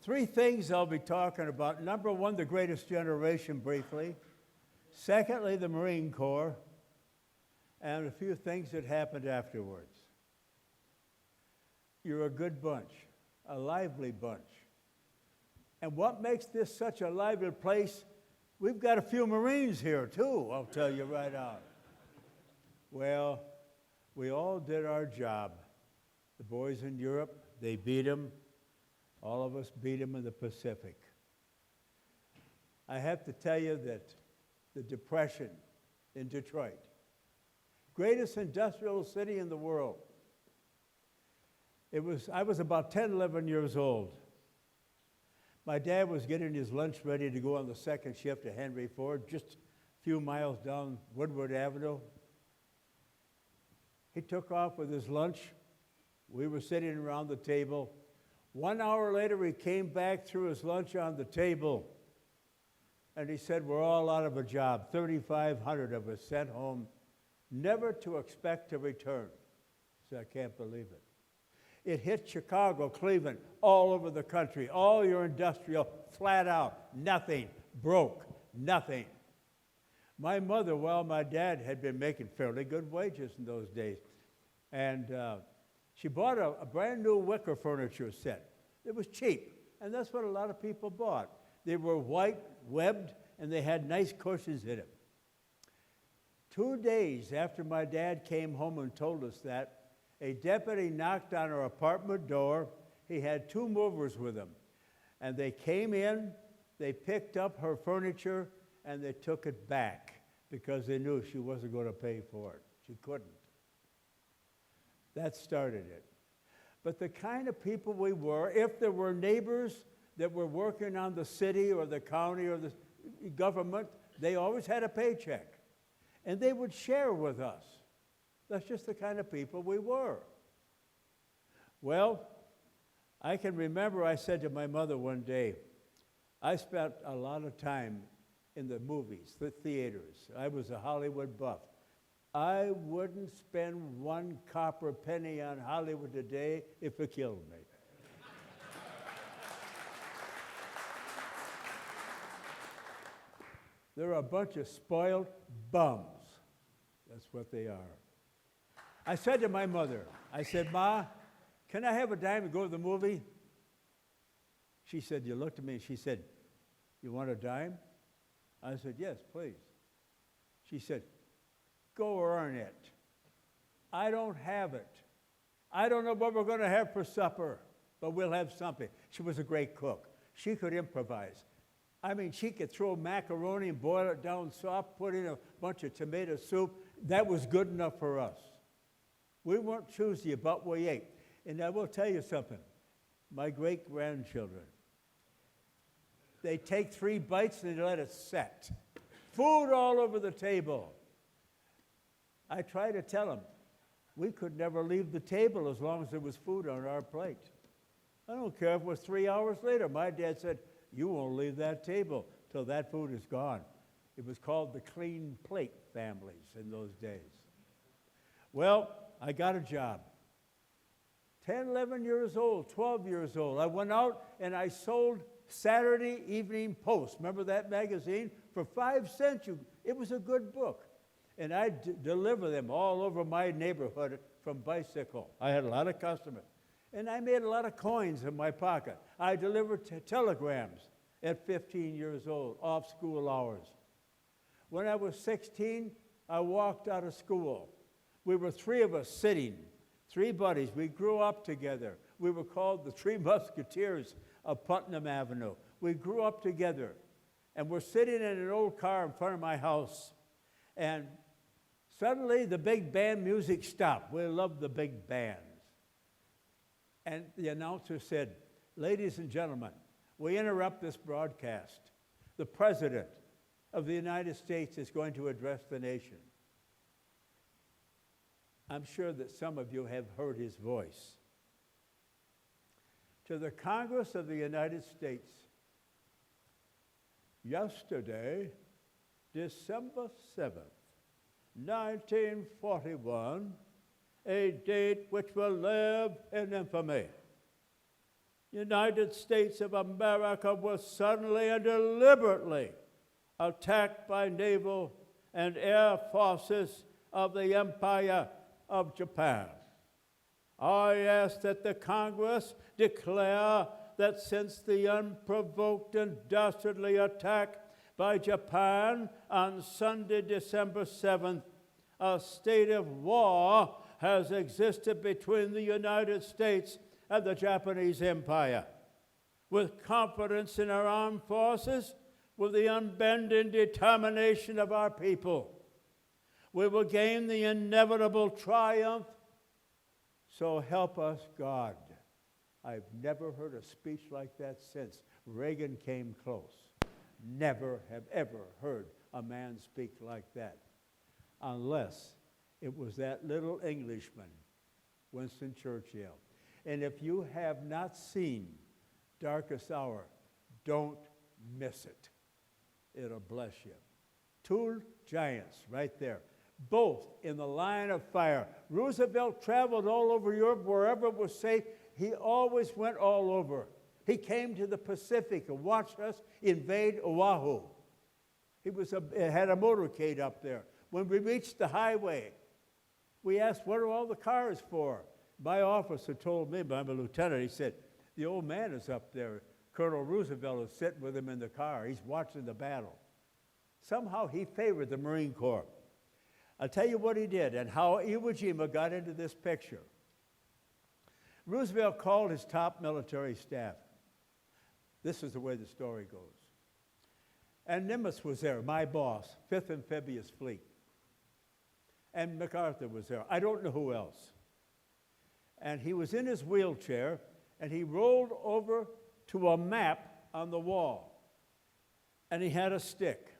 Three things I'll be talking about. Number one, the greatest generation, briefly. Secondly, the Marine Corps. And a few things that happened afterwards. You're a good bunch, a lively bunch. And what makes this such a lively place, we've got a few Marines here too, I'll tell you right out. Well, we all did our job. The boys in Europe, they beat them. All of us beat them in the Pacific. I have to tell you that the Depression in Detroit, greatest industrial city in the world. I was about 10, 11 years old. My dad was getting his lunch ready to go on the second shift at Henry Ford, just a few miles down Woodward Avenue. He took off with his lunch. We were sitting around the table. 1 hour later, he came back, threw his lunch on the table, and he said, we're all out of a job. 3,500 of us sent home, never to expect to return. So I can't believe it. It hit Chicago, Cleveland, all over the country. All your industrial, flat out, nothing, broke, nothing. My mother, well, my dad had been making fairly good wages in those days. And she bought a brand new wicker furniture set. It was cheap, and that's what a lot of people bought. They were white, webbed, and they had nice cushions in it. 2 days after my dad came home and told us that, a deputy knocked on our apartment door. He had two movers with him. And they came in, they picked up her furniture, and they took it back because they knew she wasn't going to pay for it. She couldn't. That started it. But the kind of people we were, if there were neighbors that were working on the city or the county or the government, they always had a paycheck. And they would share with us. That's just the kind of people we were. Well, I can remember I said to my mother one day, I spent a lot of time in the movies, the theaters. I was a Hollywood buff. I wouldn't spend one copper penny on Hollywood today if it killed me. They're a bunch of spoiled bums. That's what they are. I said to my mother, I said, Ma, can I have a dime to go to the movie? She said, you looked at me and she said, you want a dime? I said, yes, please. She said, go earn it. I don't have it. I don't know what we're going to have for supper, but we'll have something. She was a great cook. She could improvise. I mean, she could throw macaroni and boil it down soft, put in a bunch of tomato soup. That was good enough for us. We weren't choosy about what we ate. And I will tell you something. My great-grandchildren, they take 3 bites and they let it set. Food all over the table. I try to tell them, we could never leave the table as long as there was food on our plate. I don't care if it was 3 hours later. My dad said, you won't leave that table till that food is gone. It was called the clean plate families in those days. Well, I got a job. 10, 11 years old, 12 years old. I went out and I sold Saturday Evening Post. Remember that magazine? For 5 cents. It was a good book. And I'd deliver them all over my neighborhood from bicycle. I had a lot of customers. And I made a lot of coins in my pocket. I delivered telegrams at 15 years old, off school hours. When I was 16, I walked out of school. We were 3 of us sitting, 3 buddies. We grew up together. We were called the 3 Musketeers of Putnam Avenue. We grew up together. And we're sitting in an old car in front of my house. And suddenly the big band music stopped. We loved the big bands. And the announcer said, ladies and gentlemen, we interrupt this broadcast. The President of the United States is going to address the nation. I'm sure that some of you have heard his voice. To the Congress of the United States, yesterday, December 7th, 1941, a date which will live in infamy. United States of America was suddenly and deliberately attacked by naval and air forces of the Empire of Japan. I ask that the Congress declare that since the unprovoked and dastardly attack by Japan on Sunday, December 7th, a state of war has existed between the United States and the Japanese Empire. With confidence in our armed forces, with the unbending determination of our people, we will gain the inevitable triumph. So help us, God. I've never heard a speech like that since Reagan came close. Never have ever heard a man speak like that, unless it was that little Englishman, Winston Churchill. And if you have not seen Darkest Hour, don't miss it. It'll bless you. Two giants right there, both in the line of fire. Roosevelt traveled all over Europe, wherever it was safe. He always went all over. He came to the Pacific and watched us invade Oahu. He had a motorcade up there. When we reached the highway, we asked, what are all the cars for? My officer told me, I'm a lieutenant, he said, the old man is up there. Colonel Roosevelt is sitting with him in the car. He's watching the battle. Somehow he favored the Marine Corps. I'll tell you what he did and how Iwo Jima got into this picture. Roosevelt called his top military staff. This is the way the story goes. And Nimitz was there, my boss, 5th Amphibious Fleet. And MacArthur was there. I don't know who else. And he was in his wheelchair, and he rolled over to a map on the wall. And he had a stick.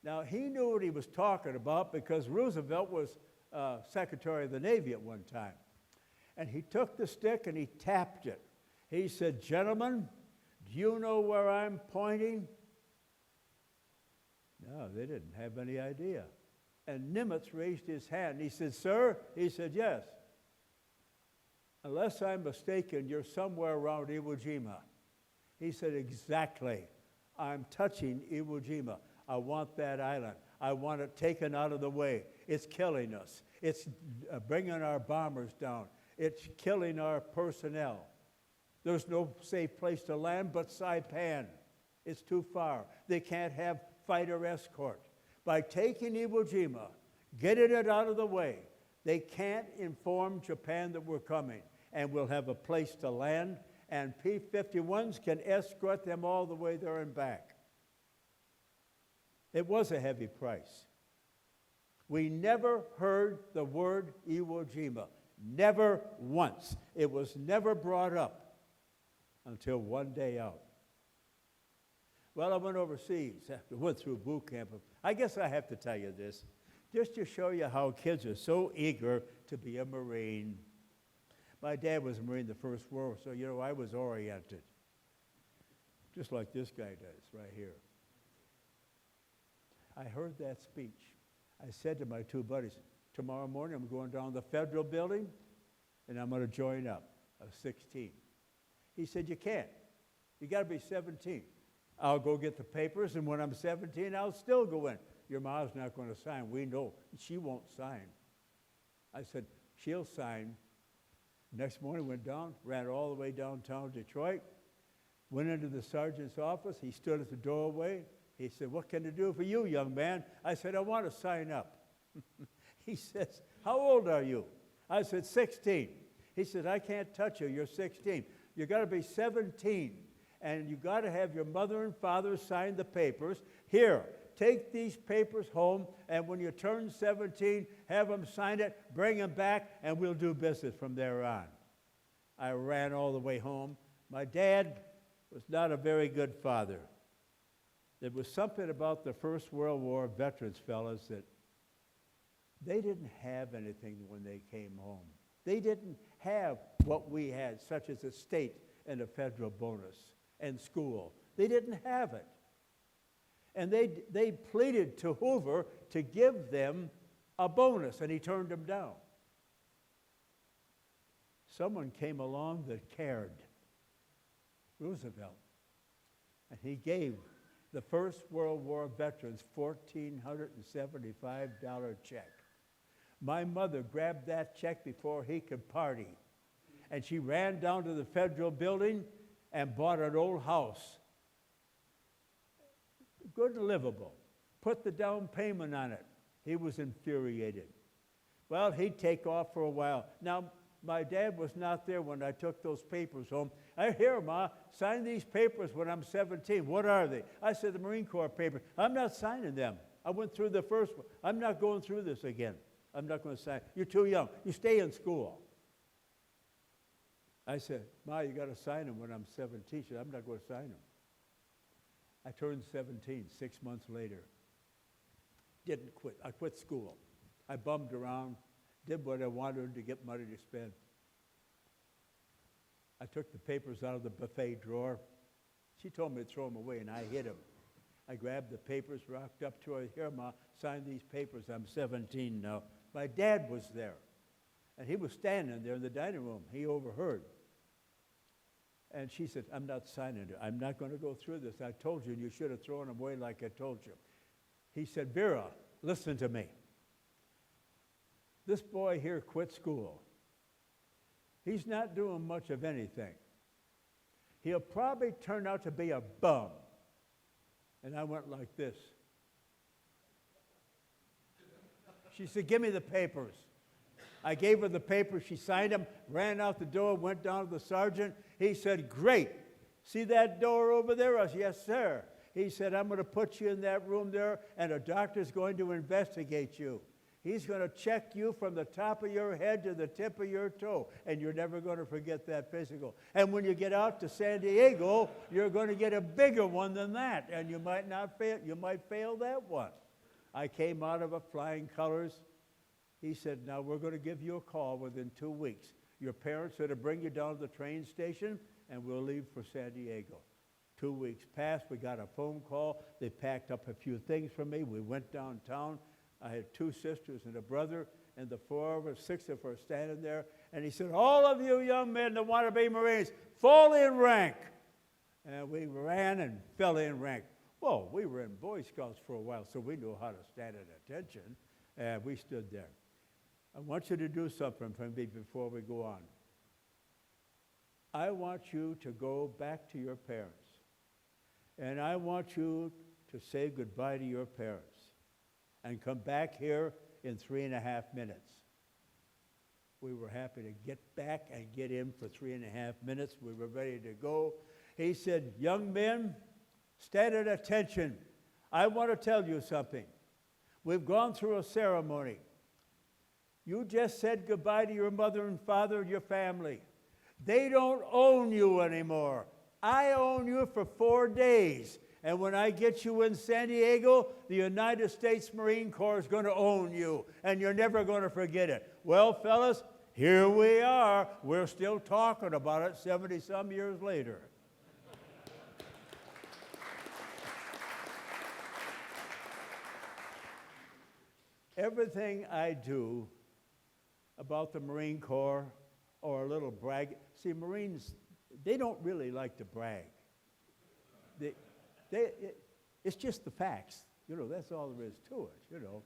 Now, he knew what he was talking about because Roosevelt was Secretary of the Navy at one time. And he took the stick and he tapped it. He said, gentlemen, do you know where I'm pointing? No, they didn't have any idea. And Nimitz raised his hand. He said, sir? He said, yes. Unless I'm mistaken, you're somewhere around Iwo Jima. He said, exactly. I'm touching Iwo Jima. I want that island. I want it taken out of the way. It's killing us. It's bringing our bombers down. It's killing our personnel. There's no safe place to land but Saipan. It's too far. They can't have fighter escort. By taking Iwo Jima, getting it out of the way, they can't inform Japan that we're coming, and we'll have a place to land, and P-51s can escort them all the way there and back. It was a heavy price. We never heard the word Iwo Jima. Never once. It was never brought up until one day out. Well, I went overseas. I went through boot camp. I guess I have to tell you this, just to show you how kids are so eager to be a Marine. My dad was a Marine in the First World War, so, I was oriented, just like this guy does right here. I heard that speech. I said to my two buddies, tomorrow morning I'm going down to the Federal Building, and I'm going to join up. I was 16. He said, you can't. You got to be 17. I'll go get the papers, and when I'm 17, I'll still go in. Your mom's not going to sign. We know. She won't sign. I said, she'll sign. Next morning, went down, ran all the way downtown Detroit, went into the sergeant's office. He stood at the doorway. He said, what can I do for you, young man? I said, I want to sign up. He says, how old are you? I said, 16. He said, I can't touch you. You're 16. You got to be 17. And you got to have your mother and father sign the papers. Here, take these papers home, and when you turn 17, have them sign it, bring them back, and we'll do business from there on. I ran all the way home. My dad was not a very good father. There was something about the First World War veterans, fellas, that they didn't have anything when they came home. They didn't have what we had, such as a state and a federal bonus and school. They didn't have it. And they pleaded to Hoover to give them a bonus, and he turned them down. Someone came along that cared. Roosevelt. And he gave the First World War veterans $1,475 check. My mother grabbed that check before he could party. And she ran down to the Federal Building and bought an old house. Good and livable. Put the down payment on it. He was infuriated. Well, he'd take off for a while. Now, my dad was not there when I took those papers home. I hear, Ma, sign these papers when I'm 17. What are they? I said, the Marine Corps papers. I'm not signing them. I went through the first one. I'm not going through this again. I'm not going to sign. You're too young. You stay in school. I said, Ma, you got to sign them when I'm 17. She said, I'm not going to sign them. I turned 17 6 months later. Didn't quit. I quit school. I bummed around, did what I wanted to get money to spend. I took the papers out of the buffet drawer. She told me to throw them away, and I hid them. I grabbed the papers, rocked up to her. Here, Ma, sign these papers. I'm 17 now. My dad was there, and he was standing there in the dining room. He overheard. And she said, I'm not signing it. I'm not going to go through this. I told you, and you should have thrown them away like I told you. He said, Vera, listen to me. This boy here quit school. He's not doing much of anything. He'll probably turn out to be a bum. And I went like this. She said, give me the papers. I gave her the papers. She signed them, ran out the door, went down to the sergeant. He said, great. See that door over there? I said, yes, sir. He said, I'm going to put you in that room there, and a doctor's going to investigate you. He's going to check you from the top of your head to the tip of your toe, and you're never going to forget that physical. And when you get out to San Diego, you're going to get a bigger one than that, and you might not fail. You might fail that one. I came out of flying colors. He said, now we're going to give you a call within 2 weeks. Your parents are to bring you down to the train station, and we'll leave for San Diego. 2 weeks passed. We got a phone call. They packed up a few things for me. We went downtown. I had 2 sisters and a brother, and the 6 of us standing there. And he said, all of you young men that want to be Marines, fall in rank. And we ran and fell in rank. Well, we were in Boy Scouts for a while, so we knew how to stand at attention. And we stood there. I want you to do something for me before we go on. I want you to go back to your parents. And I want you to say goodbye to your parents and come back here in 3.5 minutes. We were happy to get back and get in for 3.5 minutes. We were ready to go. He said, young men, stand at attention. I want to tell you something. We've gone through a ceremony. You just said goodbye to your mother and father and your family. They don't own you anymore. I own you for 4 days. And when I get you in San Diego, the United States Marine Corps is going to own you. And you're never going to forget it. Well, fellas, here we are. We're still talking about it 70-some years later. Everything I do about the Marine Corps or a little brag. See, Marines, they don't really like to brag. It's just the facts. You know, that's all there is to it, you know.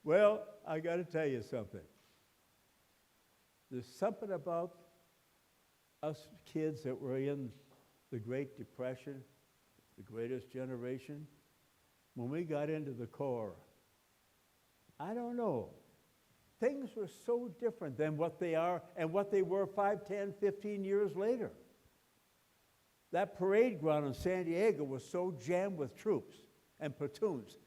Well, I got to tell you something. There's something about us kids that were in the Great Depression, the greatest generation. When we got into the Corps, I don't know. Things were so different than what they are and what they were 5, 10, 15 years later. That parade ground in San Diego was so jammed with troops and platoons.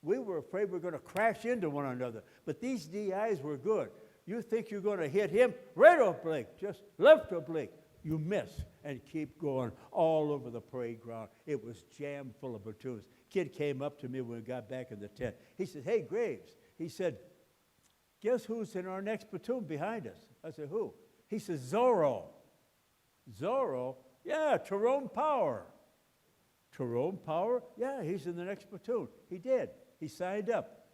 We were afraid we were going to crash into one another. But these DIs were good. You think you're going to hit him, right oblique, just left oblique. You miss and keep going all over the parade ground. It was jammed full of platoons. Kid came up to me when we got back in the tent. He said, hey, Graves. He said, guess who's in our next platoon behind us? I said, who? He says, Zorro. Zorro? Yeah, Tyrone Power. Tyrone Power? Yeah, he's in the next platoon. He did. He signed up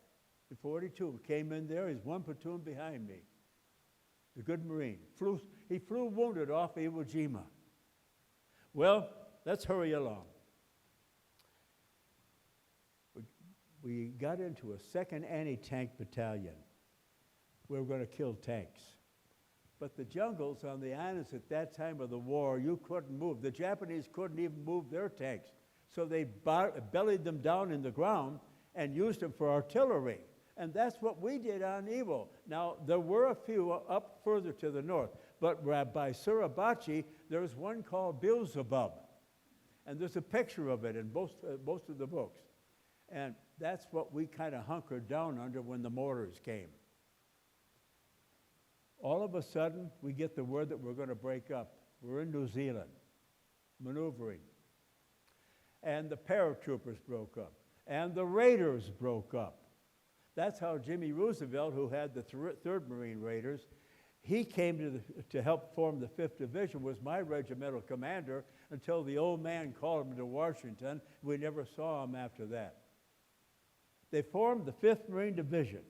in 42. Came in there. He's one platoon behind me. the good Marine. He flew wounded off Iwo Jima. Well, let's hurry along. We got into a 2nd Anti-Tank Battalion. We were going to kill tanks. But the jungles on the islands at that time of the war, you couldn't move. The Japanese couldn't even move their tanks. So they bellied them down in the ground and used them for artillery. And that's what we did on Iwo. Now, there were a few up further to the north, but by Suribachi, there's one called Beelzebub. And there's a picture of it in most of the books. And that's what we kind of hunkered down under when the mortars came. All of a sudden, we get the word that we're going to break up. We're in New Zealand, maneuvering. And the paratroopers broke up. And the raiders broke up. That's how Jimmy Roosevelt, who had the 3rd Marine Raiders, he came to help form the 5th Division, was my regimental commander until the old man called him to Washington. We never saw him after that. They formed the 5th Marine Division.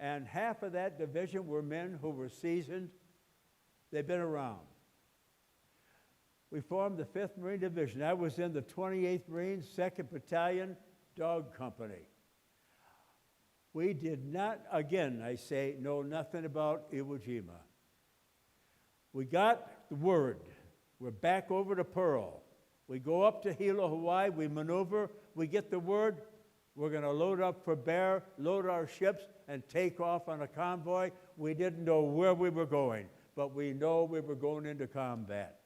And half of that division were men who were seasoned. They've been around. We formed the 5th Marine Division. I was in the 28th Marine 2nd Battalion Dog Company. We did not, again, I say, know nothing about Iwo Jima. We got the word. We're back over to Pearl. We go up to Hilo, Hawaii. We maneuver. We get the word. We're going to load up for Bear, load our ships, and take off on a convoy. We didn't know where we were going, but we know we were going into combat.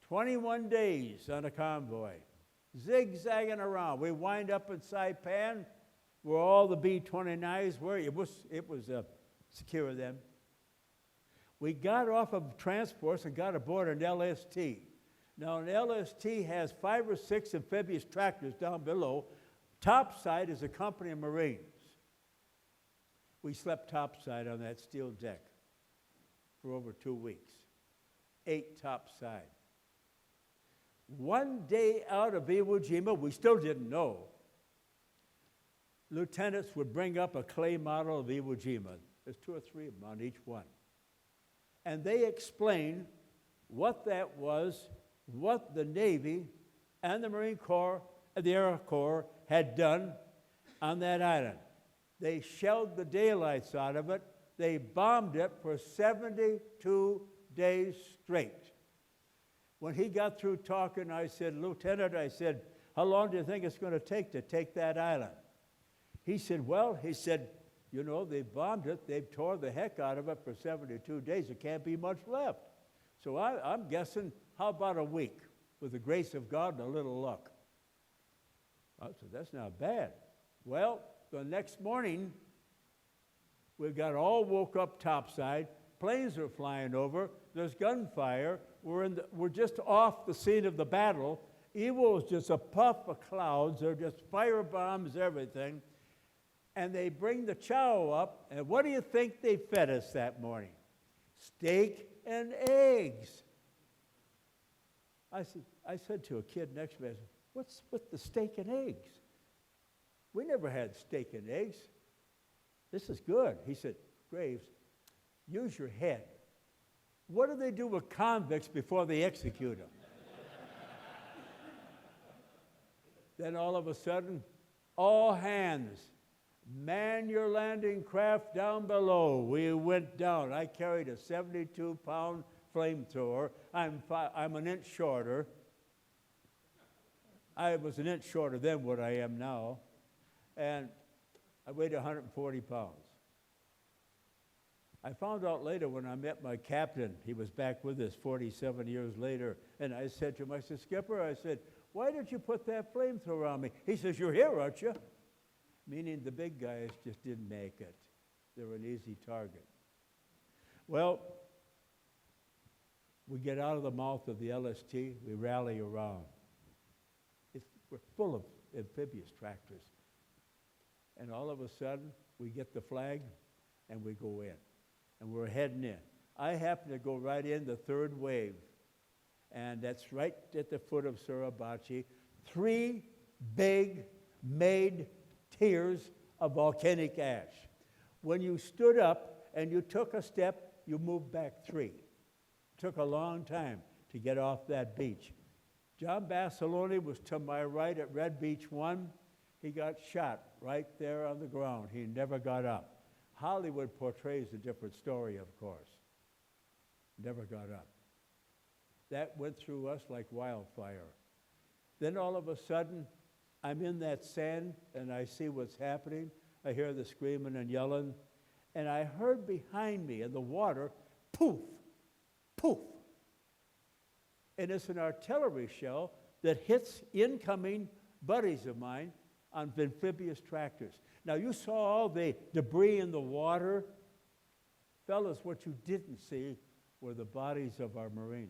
21 days on a convoy, zigzagging around. We wind up in Saipan, where all the B-29s were. It was secure then. We got off of transports and got aboard an LST. Now, an LST has 5 or 6 amphibious tractors down below. Topside is a company of Marines. We slept topside on that steel deck for over 2 weeks. 8 topside. One day out of Iwo Jima, we still didn't know. Lieutenants would bring up a clay model of Iwo Jima. There's 2 or 3 of them on each one. And they explained what that was, what the Navy and the Marine Corps and the Air Corps had done on that island. They shelled the daylights out of it. They bombed it for 72 days straight. When he got through talking, I said, Lieutenant, I said, how long do you think it's going to take that island? He said, you know, they bombed it. They tore the heck out of it for 72 days. There can't be much left. So I'm guessing, how about a week with the grace of God and a little luck? I said, that's not bad. Well, the next morning, we got all woke up topside. Planes are flying over. There's gunfire. We're just off the scene of the battle. Iwo is just a puff of clouds. They're just fire bombs, everything. And they bring the chow up, and what do you think they fed us that morning? Steak and eggs. I said to a kid next to me, I said, what's with the steak and eggs? We never had steak and eggs. This is good. He said, Graves, use your head. What do they do with convicts before they execute them? Then all of a sudden, all hands, man your landing craft down below. We went down. I carried a 72-pound flamethrower. I'm an inch shorter. I was an inch shorter than what I am now. And I weighed 140 pounds. I found out later when I met my captain, he was back with us 47 years later, and I said to him, I said, Skipper, I said, why did you put that flamethrower on me? He says, you're here, aren't you? Meaning the big guys just didn't make it. They were an easy target. Well, we get out of the mouth of the LST, we rally around. We're full of amphibious tractors. And all of a sudden, we get the flag, and we go in. And we're heading in. I happen to go right in the third wave. And that's right at the foot of Suribachi. 3 big made tiers of volcanic ash. When you stood up and you took a step, you moved back 3. It took a long time to get off that beach. John Basilone was to my right at Red Beach 1. He got shot right there on the ground. He never got up. Hollywood portrays a different story, of course. Never got up. That went through us like wildfire. Then all of a sudden, I'm in that sand, and I see what's happening. I hear the screaming and yelling, and I heard behind me in the water, poof, poof. And it's an artillery shell that hits incoming buddies of mine on amphibious tractors. Now, you saw all the debris in the water. Fellas, what you didn't see were the bodies of our Marines.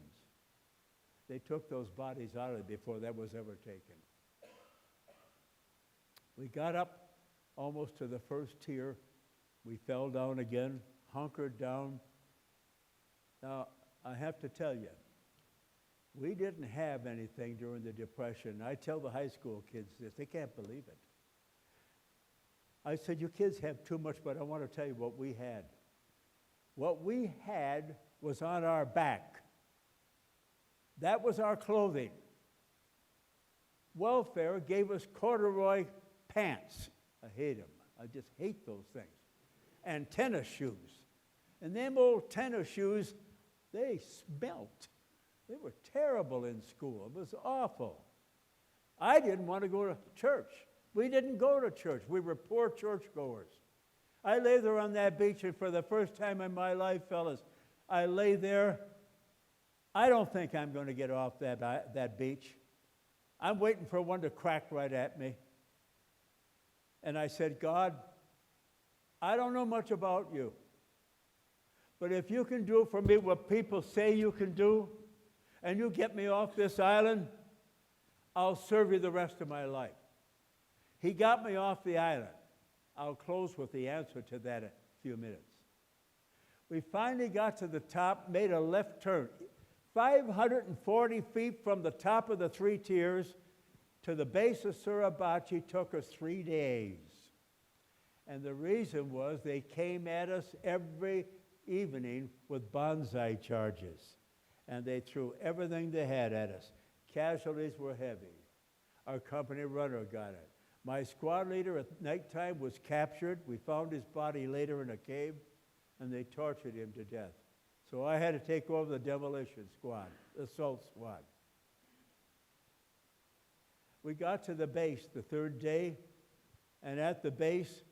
They took those bodies out of it before that was ever taken. We got up almost to the first tier. We fell down again, hunkered down. Now, I have to tell you, we didn't have anything during the Depression. I tell the high school kids this. They can't believe it. I said, you kids have too much, but I want to tell you what we had. What we had was on our back. That was our clothing. Welfare gave us corduroy pants. I hate them. I just hate those things. And tennis shoes. And them old tennis shoes, they smelt. They were terrible in school. It was awful. I didn't want to go to church. We didn't go to church. We were poor churchgoers. I lay there on that beach, and for the first time in my life, fellas, I lay there. I don't think I'm going to get off that beach. I'm waiting for one to crack right at me. And I said, God, I don't know much about you, but if you can do for me what people say you can do, and you get me off this island, I'll serve you the rest of my life. He got me off the island. I'll close with the answer to that in a few minutes. We finally got to the top, made a left turn. 540 feet from the top of the 3 tiers to the base of Suribachi took us 3 days. And the reason was they came at us every evening with bonsai charges. And they threw everything they had at us. Casualties were heavy. Our company runner got it. My squad leader at nighttime was captured. We found his body later in a cave, and they tortured him to death. So I had to take over the demolition squad, the assault squad. We got to the base the 3rd day, and at the base,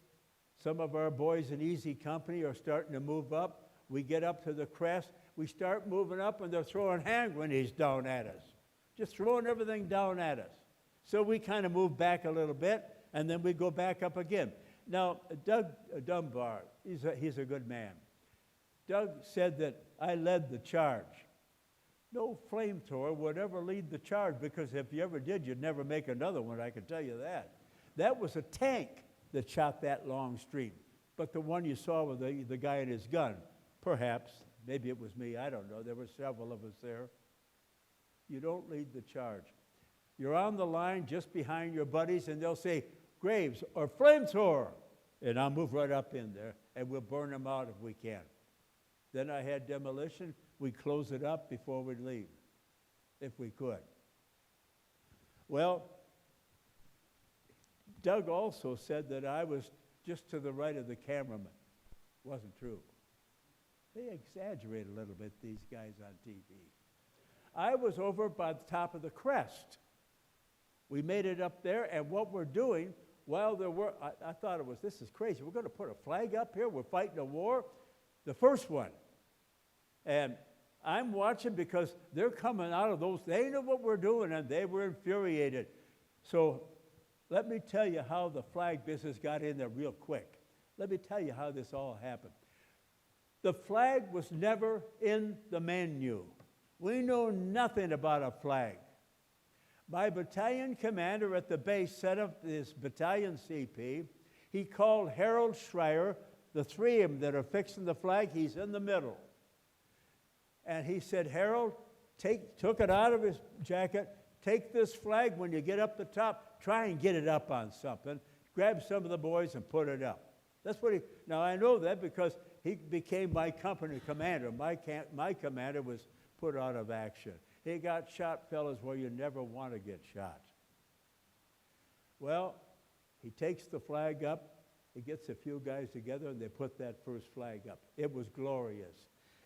some of our boys in Easy Company are starting to move up. We get up to the crest. We start moving up, and they're throwing hand grenades down at us, just throwing everything down at us. So we kind of move back a little bit, and then we go back up again. Now, Doug Dunbar, he's a good man. Doug said that I led the charge. No flamethrower would ever lead the charge, because if you ever did, you'd never make another one, I can tell you that. That was a tank that shot that long stream. But the one you saw with the guy and his gun, perhaps, maybe it was me, I don't know. There were several of us there. You don't lead the charge. You're on the line just behind your buddies, and they'll say, Graves or flamethrower. And I'll move right up in there, and we'll burn them out if we can. Then I had demolition. We'd close it up before we'd leave, if we could. Well, Doug also said that I was just to the right of the cameraman. Wasn't true. They exaggerate a little bit, these guys on TV. I was over by the top of the crest. We made it up there, and what we're doing, while there were, I thought this is crazy. We're going to put a flag up here. We're fighting a war, the first one. And I'm watching because they're coming out of those. They know what we're doing, and they were infuriated. So let me tell you how the flag business got in there real quick. Let me tell you how this all happened. The flag was never in the menu. We know nothing about a flag. My battalion commander at the base set up this battalion CP. He called Harold Schreier, the 3 of them that are fixing the flag. He's in the middle. And he said, Harold, took it out of his jacket, take this flag when you get up the top, try and get it up on something. Grab some of the boys and put it up. That's what he, now I know that because he became my company commander. My commander was put out of action. He got shot, fellas, where you never want to get shot. Well, he takes the flag up. He gets a few guys together, and they put that first flag up. It was glorious.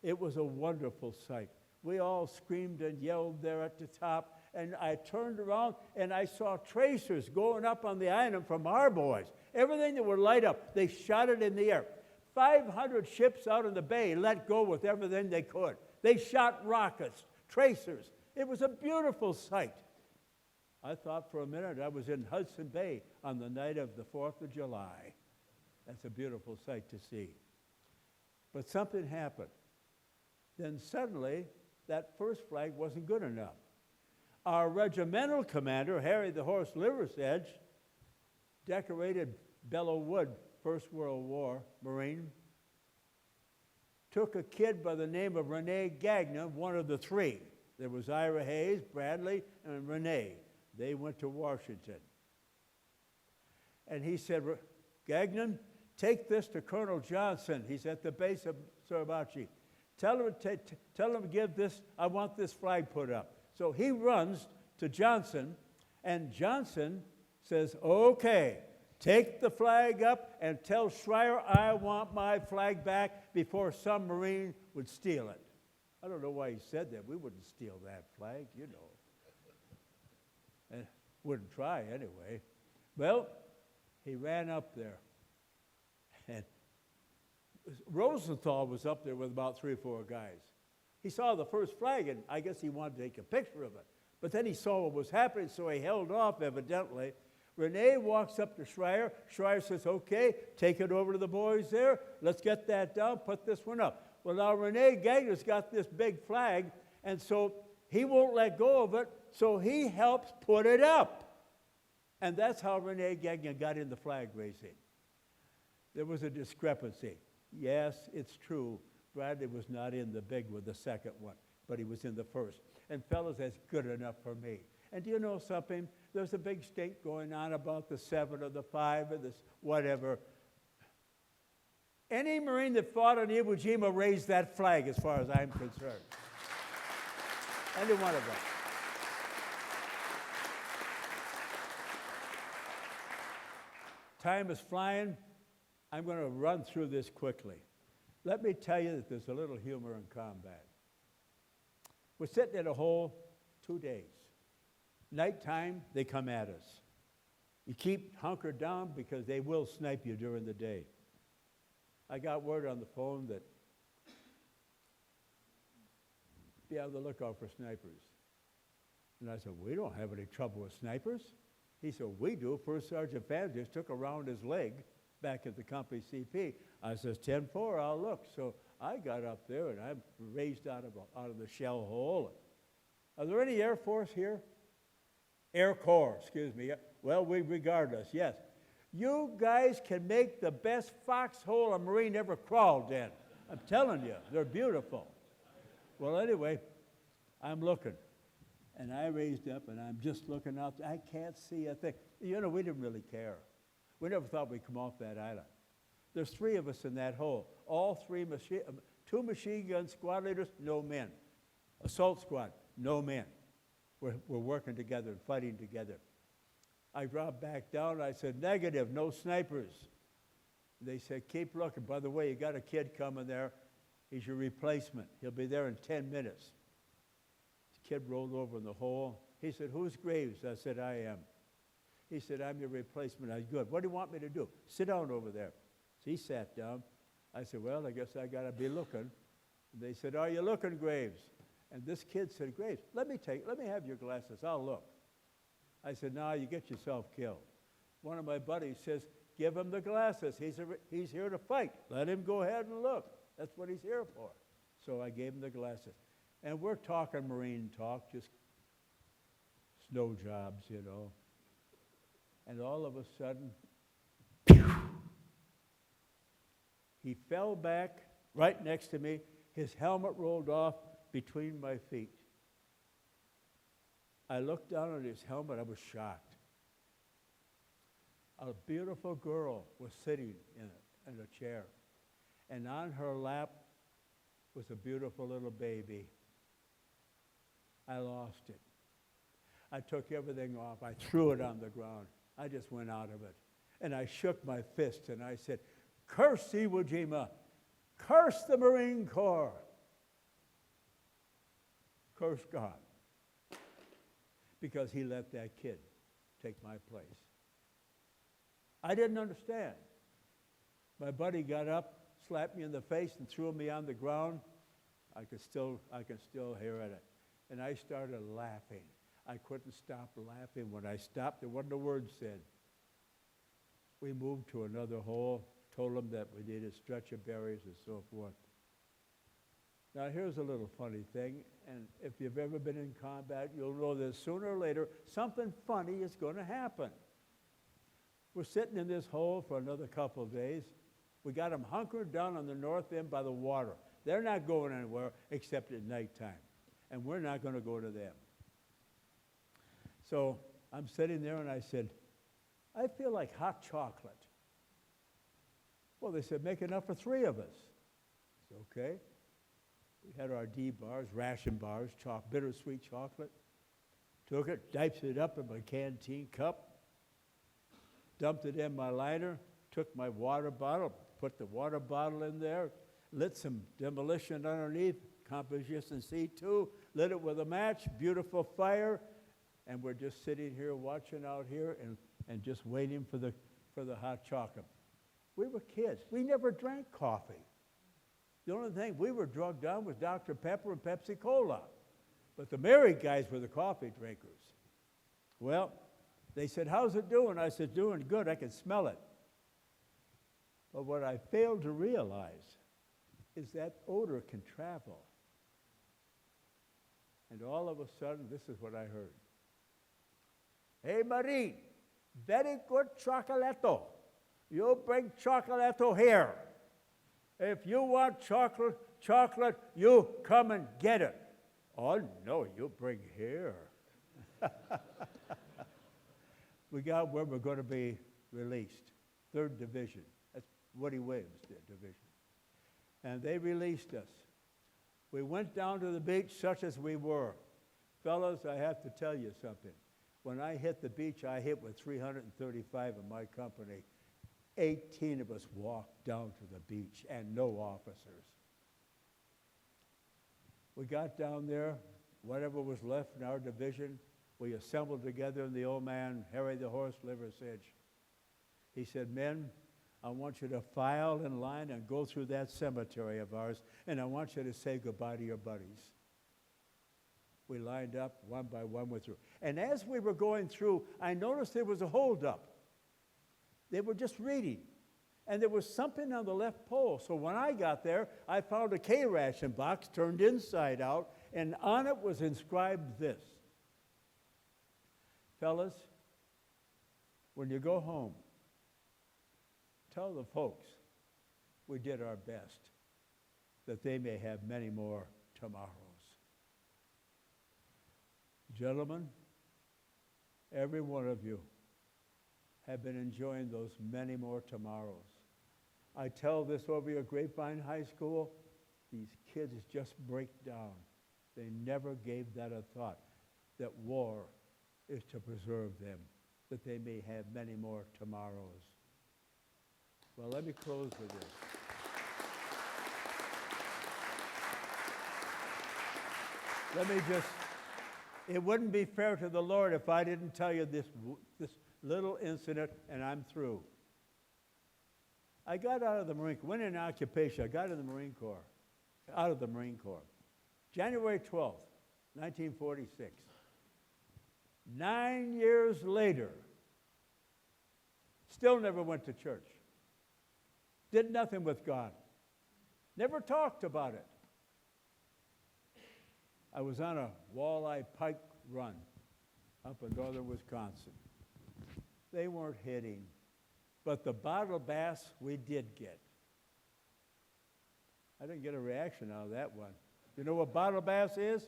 It was a wonderful sight. We all screamed and yelled there at the top, and I turned around, and I saw tracers going up on the island from our boys. Everything that would light up, they shot it in the air. 500 ships out in the bay let go with everything they could. They shot rockets, tracers. It was a beautiful sight. I thought for a minute I was in Hudson Bay on the night of the 4th of July. That's a beautiful sight to see. But something happened. Then suddenly, that first flag wasn't good enough. Our regimental commander, Harry the Horse Liversedge, decorated Belleau Wood, First World War Marine, took a kid by the name of Rene Gagnon, one of the three. There was Ira Hayes, Bradley, and Rene. They went to Washington. And he said, Gagnon, take this to Colonel Johnson. He's at the base of Suribachi. Tell him to give this, I want this flag put up. So he runs to Johnson, and Johnson says, okay, take the flag up and tell Schreier I want my flag back before some Marine would steal it. I don't know why he said that. We wouldn't steal that flag, you know. And wouldn't try anyway. Well, he ran up there. And Rosenthal was up there with about 3 or 4 guys. He saw the first flag, and I guess he wanted to take a picture of it. But then he saw what was happening, so he held off, evidently. Rene walks up to Schreier. Schreier says, okay, take it over to the boys there. Let's get that down, put this one up. Well, now Rene Gagnon's got this big flag, and so he won't let go of it, so he helps put it up. And that's how Rene Gagnon got in the flag raising. There was a discrepancy. Yes, it's true. Bradley was not in the big one, the second one, but he was in the first. And fellas, that's good enough for me. And do you know something? There's a big stink going on about the 7 or the 5 or this whatever. Any Marine that fought on Iwo Jima raised that flag as far as I'm concerned. Any one of them. Time is flying. I'm going to run through this quickly. Let me tell you that there's a little humor in combat. We're sitting in a hole 2 days. Nighttime, they come at us. You keep hunkered down because they will snipe you during the day. I got word on the phone that be on the lookout for snipers. And I said, we don't have any trouble with snipers. He said, we do. First Sergeant Van just took around his leg back at the company CP. I says, 10-4, I'll look. So I got up there, and I raised out of the shell hole. Are there any Air Force here? Air Corps, excuse me. Well, we regard us, yes. You guys can make the best foxhole a Marine ever crawled in. I'm telling you, they're beautiful. Well, anyway, I'm looking. And I raised up, and I'm just looking out. I can't see a thing. You know, we didn't really care. We never thought we'd come off that island. There's 3 of us in that hole. All 3, 2 machine gun squad leaders, no men. Assault squad, no men. We're working together and fighting together. I dropped back down. I said, negative, no snipers. They said, keep looking. By the way, you got a kid coming there. He's your replacement. He'll be there in 10 minutes. The kid rolled over in the hole. He said, who's Graves? I said, I am. He said, I'm your replacement. I said, good. What do you want me to do? Sit down over there. So he sat down. I said, well, I guess I got to be looking. They said, are you looking, Graves? And this kid said, Graves, let me have your glasses. I'll look. I said, no, you get yourself killed. One of my buddies says, give him the glasses. He's here to fight. Let him go ahead and look. That's what he's here for. So I gave him the glasses. And we're talking Marine talk, just snow jobs, you know. And all of a sudden, he fell back right next to me. His helmet rolled off between my feet. I looked down at his helmet. I was shocked. A beautiful girl was sitting in it. and a chair. And on her lap was a beautiful little baby. I lost it. I took everything off. I threw it on the ground. I just went out of it. And I shook my fist and I said, curse Iwo Jima. Curse the Marine Corps. Curse God. Because he let that kid take my place. I didn't understand. My buddy got up, slapped me in the face, and threw me on the ground. I can still hear it. And I started laughing. I couldn't stop laughing. When I stopped, there wasn't a word said. We moved to another hole, told them that we needed stretcher bearers and so forth. Now here's a little funny thing, and if you've ever been in combat, you'll know that sooner or later, something funny is going to happen. We're sitting in this hole for another couple of days. We got them hunkered down on the north end by the water. They're not going anywhere except at nighttime, and we're not going to go to them. So I'm sitting there, and I said, I feel like hot chocolate. Well, they said, make enough for 3 of us. I said, okay. We had our D bars, ration bars, bittersweet chocolate. Took it, diced it up in my canteen cup, dumped it in my liner, took my water bottle, put the water bottle in there, lit some demolition underneath, composition C2, lit it with a match, beautiful fire, and we're just sitting here watching out here and just waiting for the hot chocolate. We were kids. We never drank coffee. The only thing we were drugged on was Dr. Pepper and Pepsi Cola. But the married guys were the coffee drinkers. Well, they said, how's it doing? I said, doing good. I can smell it. But what I failed to realize is that odor can travel. And all of a sudden, this is what I heard. Hey, Marie, very good chocolato. You bring chocolato here. If you want chocolate, you come and get it. Oh, no, you bring here. We got where we're going to be released, 3rd Division. That's WWII division. And they released us. We went down to the beach such as we were. Fellas, I have to tell you something. When I hit the beach, I hit with 335 in my company. 18 of us walked down to the beach and no officers. We got down there, whatever was left in our division, we assembled together, and the old man, Harry the Horse Liver, said, he said, men, I want you to file in line and go through that cemetery of ours, and I want you to say goodbye to your buddies. We lined up, one by one went through. And as we were going through, I noticed there was a holdup. They were just reading. And there was something on the left pole. So when I got there, I found a K-ration box turned inside out, and on it was inscribed this. Fellas, when you go home, tell the folks we did our best, that they may have many more tomorrows. Gentlemen, every one of you have been enjoying those many more tomorrows. I tell this over your Grapevine High School, these kids just break down. They never gave that a thought, that war is to preserve them, that they may have many more tomorrows. Well, let me close with this. Let me just, it wouldn't be fair to the Lord if I didn't tell you this little incident, and I'm through. I got out of the Marine Corps, went in occupation, I got in the Marine Corps, out of the Marine Corps. January 12th, 1946. 9 years later, still never went to church. Did nothing with God. Never talked about it. I was on a walleye pike run up in northern Wisconsin. They weren't hitting, but the bottle bass we did get. I didn't get a reaction out of that one. You know what bottle bass is?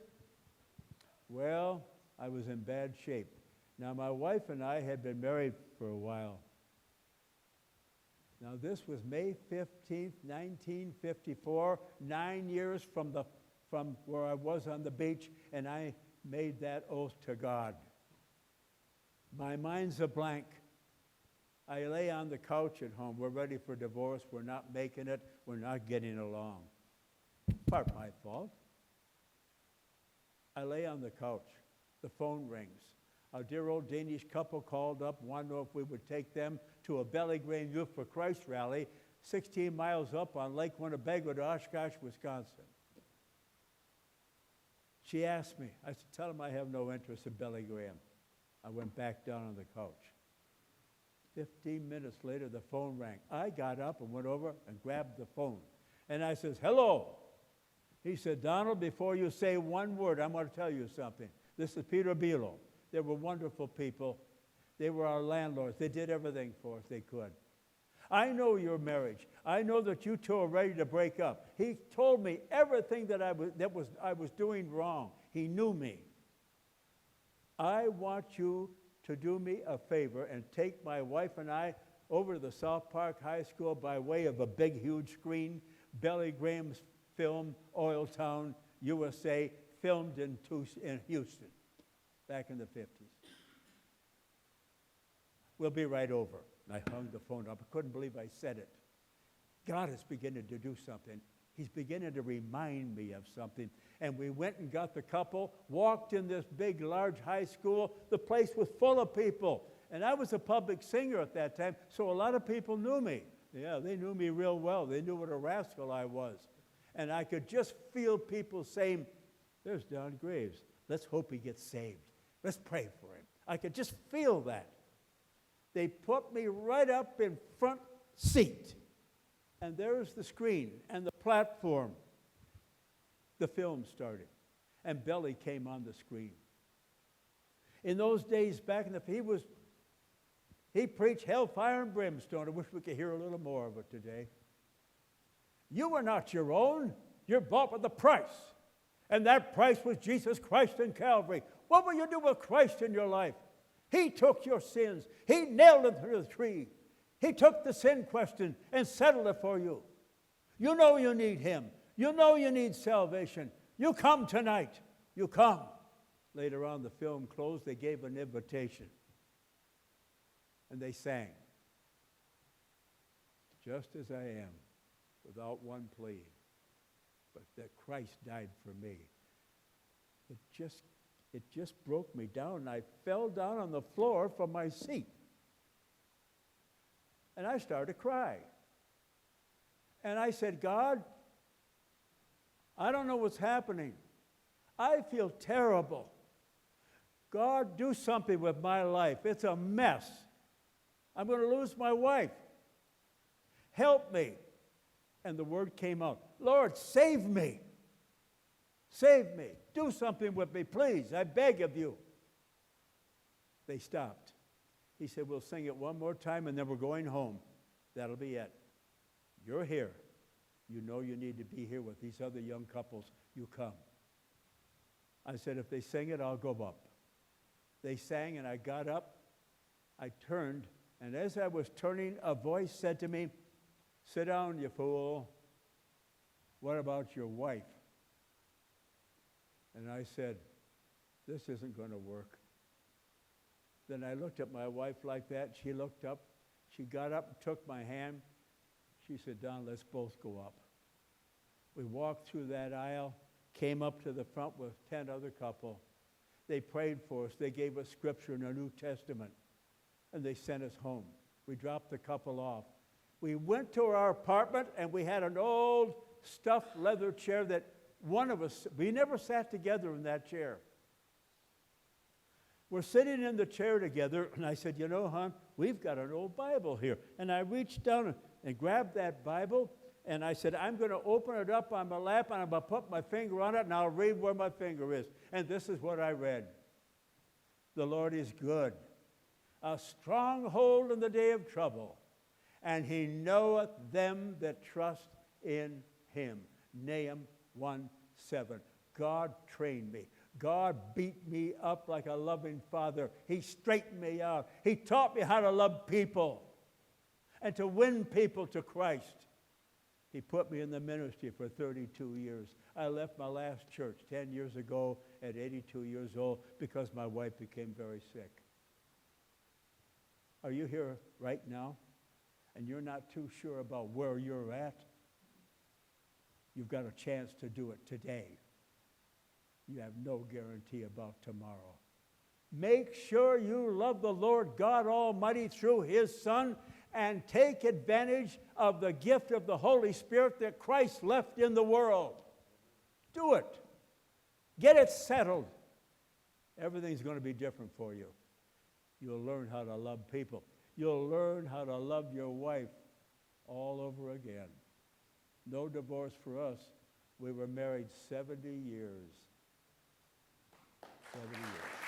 Well, I was in bad shape. Now, my wife and I had been married for a while. Now, this was May 15th, 1954, 9 years from where I was on the beach, and I made that oath to God. My mind's a blank. I lay on the couch at home. We're ready for divorce. We're not making it. We're not getting along. Part my fault. I lay on the couch. The phone rings. Our dear old Danish couple called up, wanted to know if we would take them to a Belly Green Youth for Christ rally 16 miles up on Lake Winnebago to Oshkosh, Wisconsin. She asked me. I said, tell them I have no interest in Billy Graham. I went back down on the couch. 15 minutes later, the phone rang. I got up and went over and grabbed the phone. And I says, hello. He said, Donald, before you say one word, I'm going to tell you something. This is Peter Bilo. They were wonderful people. They were our landlords. They did everything for us they could. I know your marriage. I know that you two are ready to break up. He told me everything that I was doing wrong. He knew me. I want you to do me a favor and take my wife and I over to the South Park High School by way of a big, huge screen, Billy Graham's film, Oil Town, USA, filmed in Houston back in the 50s. We'll be right over. And I hung the phone up. I couldn't believe I said it. God is beginning to do something. He's beginning to remind me of something. And we went and got the couple, walked in this big, large high school. The place was full of people. And I was a public singer at that time, so a lot of people knew me. Yeah, they knew me real well. They knew what a rascal I was. And I could just feel people saying, there's Don Graves. Let's hope he gets saved. Let's pray for him. I could just feel that. They put me right up in front seat. And there's the screen and the platform. The film started. And Billy came on the screen. In those days back in the, he preached hellfire and brimstone. I wish we could hear a little more of it today. You are not your own. You're bought with a price. And that price was Jesus Christ in Calvary. What will you do with Christ in your life? He took your sins. He nailed them to the tree. He took the sin question and settled it for you. You know you need him. You know you need salvation. You come tonight. You come. Later on, the film closed. They gave an invitation. And they sang, just as I am, without one plea, but that Christ died for me. It just broke me down, and I fell down on the floor from my seat. And I started to cry. And I said, God, I don't know what's happening. I feel terrible. God, do something with my life. It's a mess. I'm going to lose my wife. Help me. And the word came out, Lord, save me. Save me. Do something with me, please. I beg of you. They stopped. He said, we'll sing it one more time, and then we're going home. That'll be it. You're here. You know you need to be here with these other young couples. You come. I said, if they sing it, I'll go up. They sang, and I got up. I turned, and as I was turning, a voice said to me, sit down, you fool. What about your wife? And I said, this isn't going to work. Then I looked at my wife like that. She looked up. She got up and took my hand. She said, Don, let's both go up. We walked through that aisle, came up to the front with 10 other couple. They prayed for us. They gave us scripture in the New Testament, and they sent us home. We dropped the couple off. We went to our apartment, and we had an old stuffed leather chair that one of us, we never sat together in that chair. We're sitting in the chair together, and I said, you know, hon, we've got an old Bible here. And I reached down and grabbed that Bible, and I said, I'm going to open it up on my lap, and I'm going to put my finger on it, and I'll read where my finger is. And this is what I read. The Lord is good, a stronghold in the day of trouble, and he knoweth them that trust in him. Nahum 1:7. God trained me. God beat me up like a loving father. He straightened me out. He taught me how to love people. and to win people to Christ. He put me in the ministry for 32 years. I left my last church 10 years ago at 82 years old because my wife became very sick. Are you here right now and you're not too sure about where you're at? You've got a chance to do it today. You have no guarantee about tomorrow. Make sure you love the Lord God Almighty through His Son and take advantage of the gift of the Holy Spirit that Christ left in the world. Do it. Get it settled. Everything's going to be different for you. You'll learn how to love people. You'll learn how to love your wife all over again. No divorce for us. We were married 70 years. 70 years.